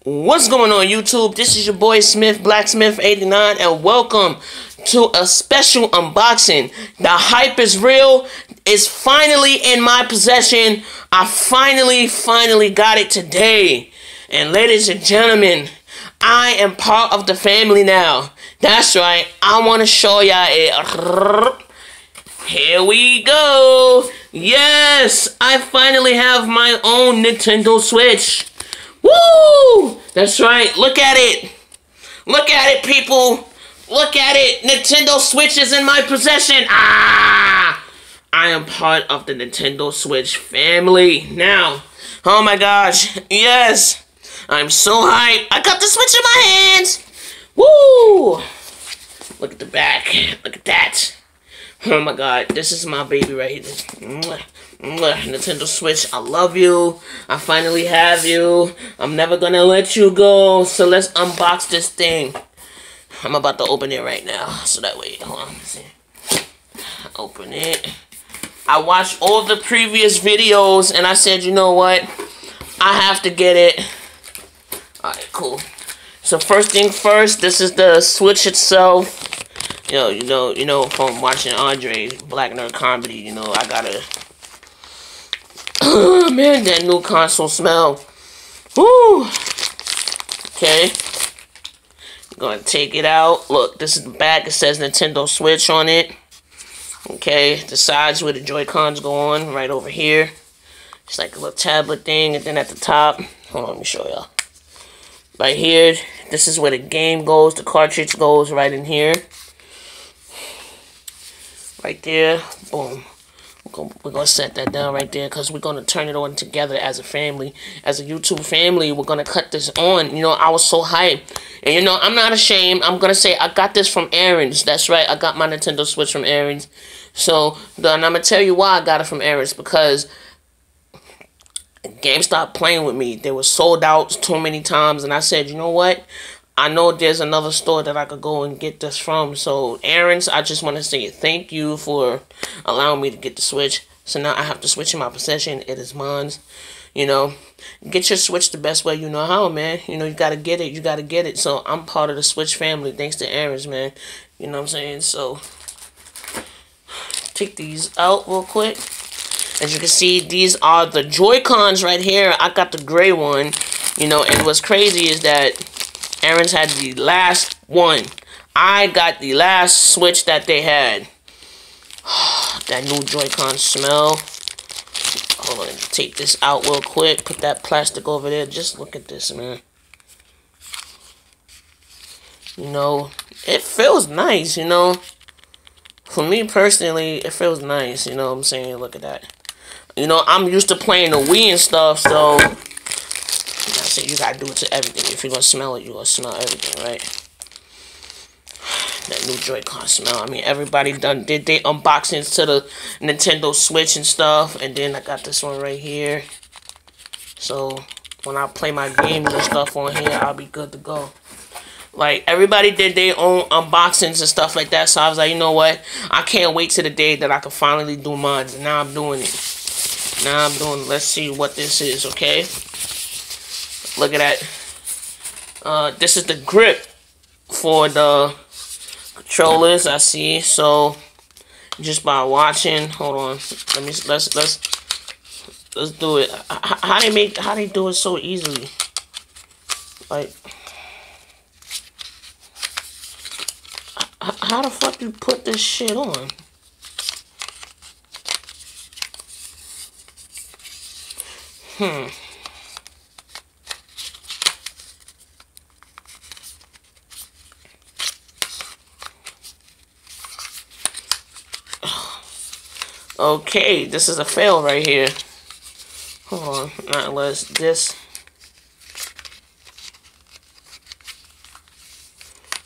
What's going on YouTube? This is your boy Smith Blacksmith 89 and welcome to a special unboxing. The hype is real. It's finally in my possession. I finally got it today. And ladies and gentlemen, I am part of the family now. That's right. I want to show y'all it. Here we go. Yes, I finally have my own Nintendo Switch. Woo! That's right. Look at it. Look at it, people. Look at it. Nintendo Switch is in my possession. I am part of the Nintendo Switch family now. Oh my gosh. Yes. I'm so hyped. I got the Switch in my hands. Woo! Look at the back. Look at that. Oh my god. This is my baby right here. Nintendo Switch, I love you. I finally have you. I'm never gonna let you go. So let's unbox this thing. I'm about to open it right now. So that way, hold on, let's see. Open it. I watched all the previous videos and I said, you know what? I have to get it. Alright, cool. So first thing first, this is the Switch itself. You know, from watching Andre Black Nerd Comedy, you know, I gotta. Oh man, that new console smell. Woo! Okay. I'm gonna take it out. Look, this is the back. It says Nintendo Switch on it. Okay, the sides where the Joy-Cons go on, right over here. It's like a little tablet thing, and then at the top, hold on, let me show y'all. Right here, this is where the game goes, the cartridge goes right in here. Right there, boom. We're gonna set that down right there because we're gonna turn it on together as a family, as a YouTube family. We're gonna cut this on. You know, I was so hyped, and you know, I'm not ashamed. I'm gonna say I got this from Aaron's. That's right, I got my Nintendo Switch from Aaron's. So then I'm gonna tell you why I got it from Aaron's, because GameStop playing with me. They were sold out too many times, and I said, you know what? I know there's another store that I could go and get this from. So, Aaron's, I just want to say thank you for allowing me to get the Switch. So now I have the Switch in my possession. It is mine. You know, get your Switch the best way you know how, man. You know, you got to get it. You got to get it. So, I'm part of the Switch family thanks to Aaron's, man. You know what I'm saying? So, take these out real quick. As you can see, these are the Joy-Cons right here. I got the gray one. You know, and what's crazy is that Aaron's had the last one. I got the last Switch that they had. That new Joy-Con smell. Hold on, take this out real quick. Put that plastic over there. Just look at this, man. You know, it feels nice, you know. For me personally, it feels nice, you know what I'm saying? Look at that. You know, I'm used to playing the Wii and stuff, so you gotta do it to everything. If you're gonna smell it, you're gonna smell everything, right? That new Joy-Con smell. I mean, everybody did their unboxings to the Nintendo Switch and stuff. And then I got this one right here. So, when I play my games and stuff on here, I'll be good to go. Like, everybody did their own unboxings and stuff like that. So, I was like, you know what? I can't wait till the day that I can finally do mine. And now I'm doing it. Let's see what this is, okay? Look at that. This is the grip for the controllers, I see. So just by watching, hold on. Let's do it. How they do it so easily? Like, how the fuck you put this shit on? Okay, this is a fail right here. Hold on, not unless this.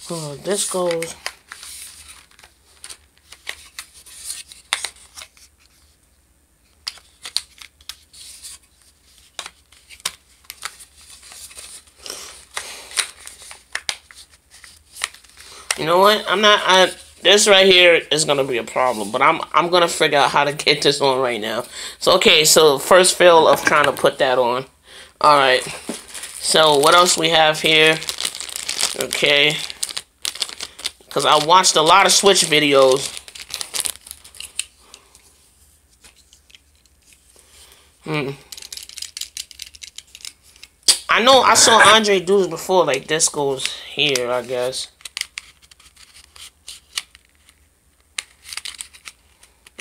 Oh, this goes. You know what? This right here is gonna be a problem, but I'm gonna figure out how to get this on right now. So okay, so first fail of trying to put that on. All right, So what else we have here? Okay. Because I watched a lot of Switch videos. I know I saw Andre do this before. Like, this goes here, I guess.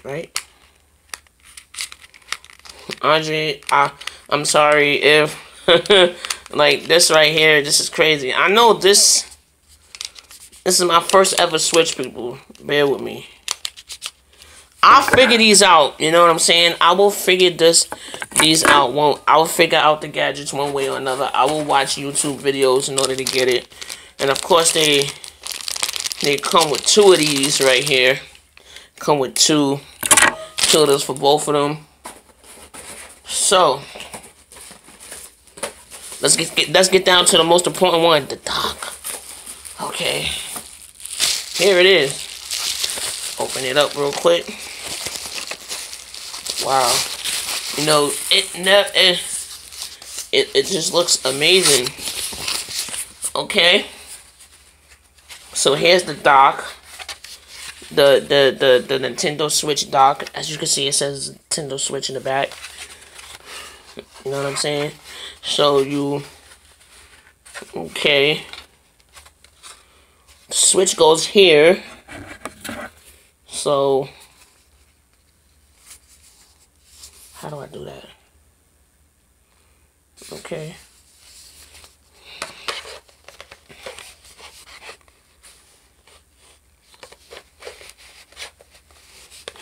Right? Andre, I'm sorry if... like, this right here, this is crazy. I know this is my first ever Switch, people. Bear with me. I'll figure these out, you know what I'm saying? I will figure these out. I will figure out the gadgets one way or another. I will watch YouTube videos in order to get it. And of course, they come with 2 of these right here. Come with 2 of those for both of them. So, let's get down to the most important one, the dock. Okay, here it is. Open it up real quick. Wow, you know it just looks amazing. Okay, so here's the dock. The Nintendo Switch dock. As you can see, it says Nintendo Switch in the back. You know what I'm saying? So okay. Switch goes here. So, how do I do that? Okay.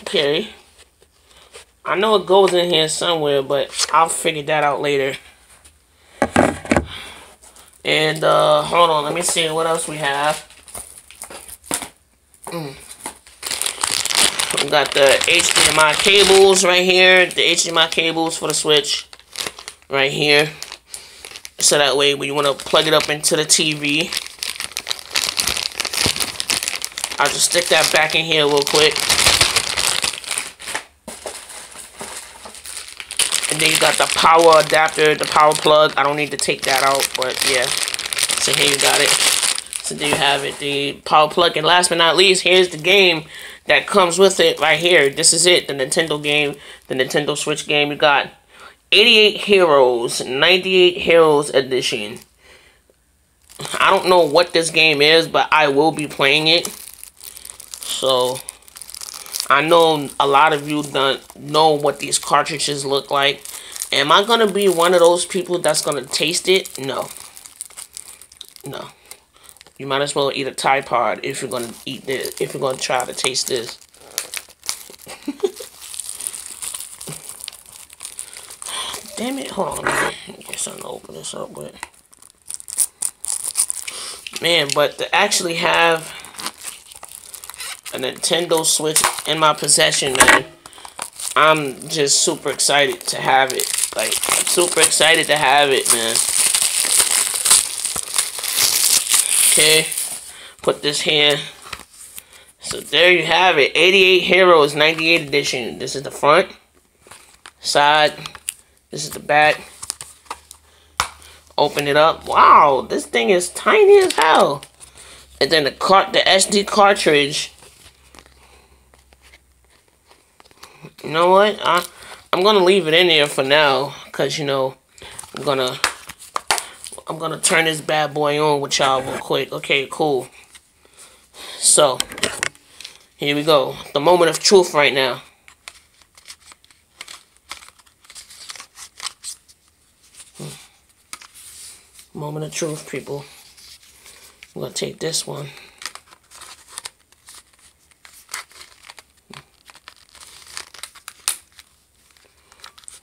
Okay. I know it goes in here somewhere, but I'll figure that out later. And, hold on, let me see what else we have. We got the HDMI cables right here. The HDMI cables for the Switch. Right here. So that way, when you want to plug it up into the TV, I'll just stick that back in here real quick. And then you got the power adapter, the power plug. I don't need to take that out, but yeah. So here you got it. So there you have it, the power plug. And last but not least, here's the game that comes with it right here. This is it, the Nintendo game, the Nintendo Switch game. You got 88 Heroes, 98 Heroes Edition. I don't know what this game is, but I will be playing it. So, I know a lot of you don't know what these cartridges look like. Am I going to be one of those people that's going to taste it? No. No. You might as well eat a Tide Pod if you're going to eat this, if you're going to try to taste this. Damn it, hold on, let me get something to open this up with. Man, but to actually have a Nintendo Switch in my possession, man, I'm just super excited to have it. Like, I'm super excited to have it, man. Okay, put this here. So there you have it, 88 Heroes, 98 edition. This is the front, side, this is the back. Open it up. Wow, this thing is tiny as hell. And then the SD cartridge. You know what? I'm gonna leave it in there for now, cause you know I'm gonna turn this bad boy on with y'all real quick. Okay, cool. So here we go. The moment of truth right now. Moment of truth, people. I'm gonna take this one.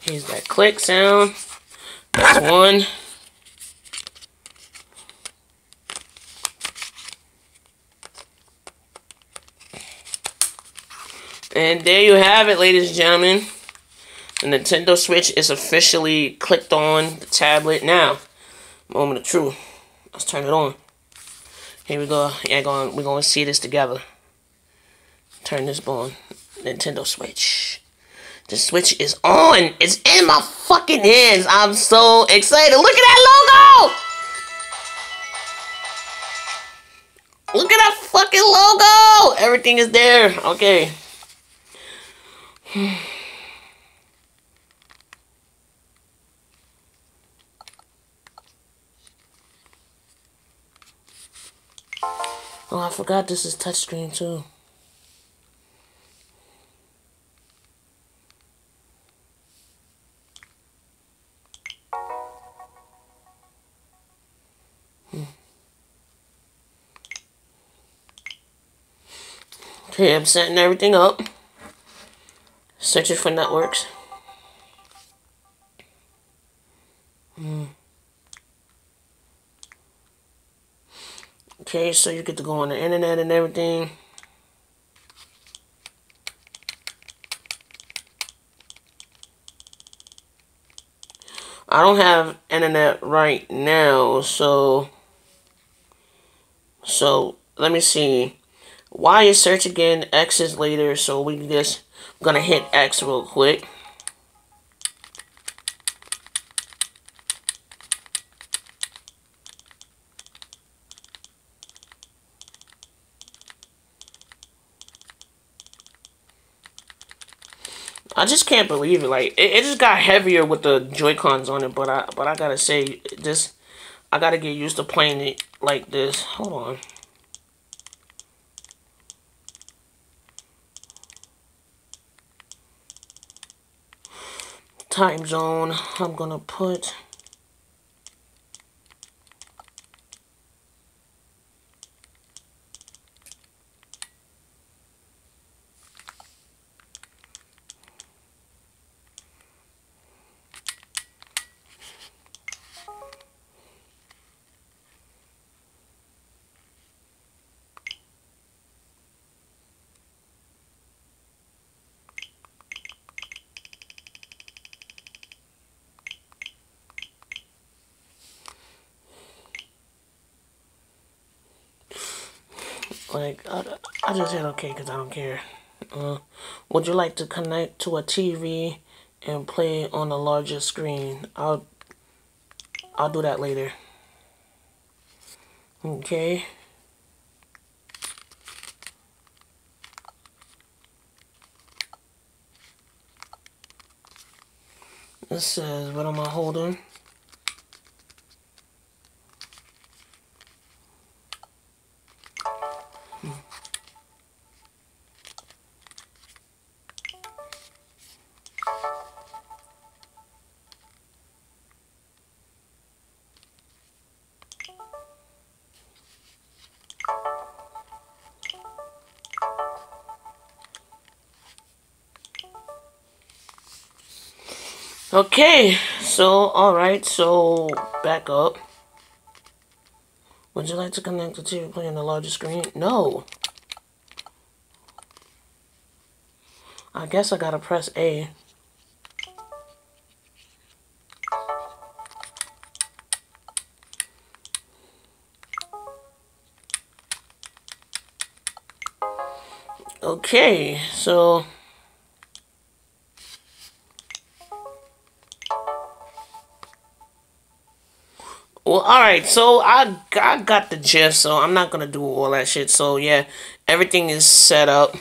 Here's that click sound. That's one. And there you have it, ladies and gentlemen. The Nintendo Switch is officially clicked on the tablet now. Moment of truth. Let's turn it on. Here we go. Yeah, we're going to see this together. Turn this on. Nintendo Switch. The Switch is on. It's in my fucking hands. I'm so excited. Look at that logo. everything is there. Okay. Oh, I forgot this is touchscreen too. Okay, I'm setting everything up. Searching for networks. Okay, so you get to go on the internet and everything. I don't have internet right now, so let me see. Y is search again, X is later, so we can just gonna hit X real quick. I just can't believe it. Like it just got heavier with the Joy-Cons on it, but I gotta say this. I gotta get used to playing it like this. Hold on. Time zone. I'm gonna put. Like, I just said okay because I don't care. Would you like to connect to a TV and play on a larger screen? I'll do that later. Okay. It says, what am I holding? Okay, so, alright, so, back up. Would you like to connect the TV and play on the larger screen? No. I guess I gotta press A. Okay, so... Well, alright, so I got the gist, so I'm not gonna do all that shit. So, yeah, everything is set up.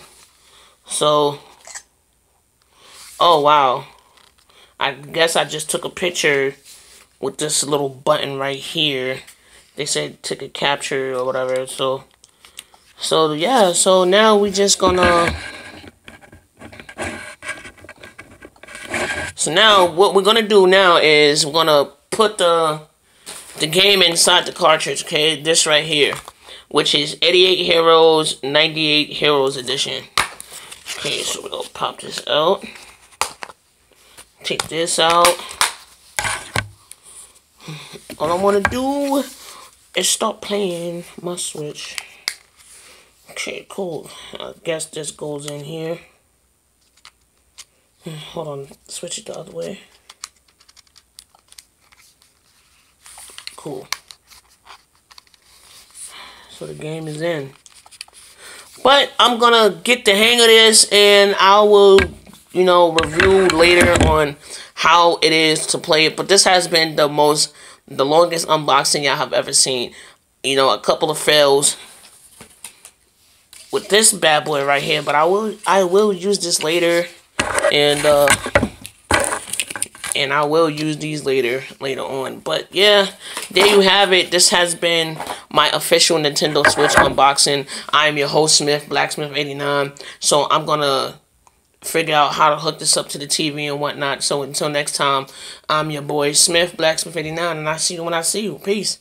So, oh, wow. I guess I just took a picture with this little button right here. They said ticket capture or whatever, so yeah, so now we just gonna... So now, what we're gonna do now is we're gonna put the game inside the cartridge, okay? This right here, which is 88 Heroes, 98 Heroes Edition. Okay, so we're gonna pop this out. Take this out. All I wanna do is start playing my Switch. Okay, cool. I guess this goes in here. Hold on, switch it the other way. Cool. So the game is in. But I'm gonna get the hang of this and I will, you know, review later on how it is to play it. But this has been the longest unboxing I have ever seen. You know, a couple of fails with this bad boy right here, but I will use this later, and I will use these later on. But yeah, there you have it. This has been my official Nintendo Switch unboxing. I am your host, Smith, Blacksmith89. So I'm gonna figure out how to hook this up to the TV and whatnot. So until next time, I'm your boy Smith, Blacksmith89, and I see you when I see you. Peace.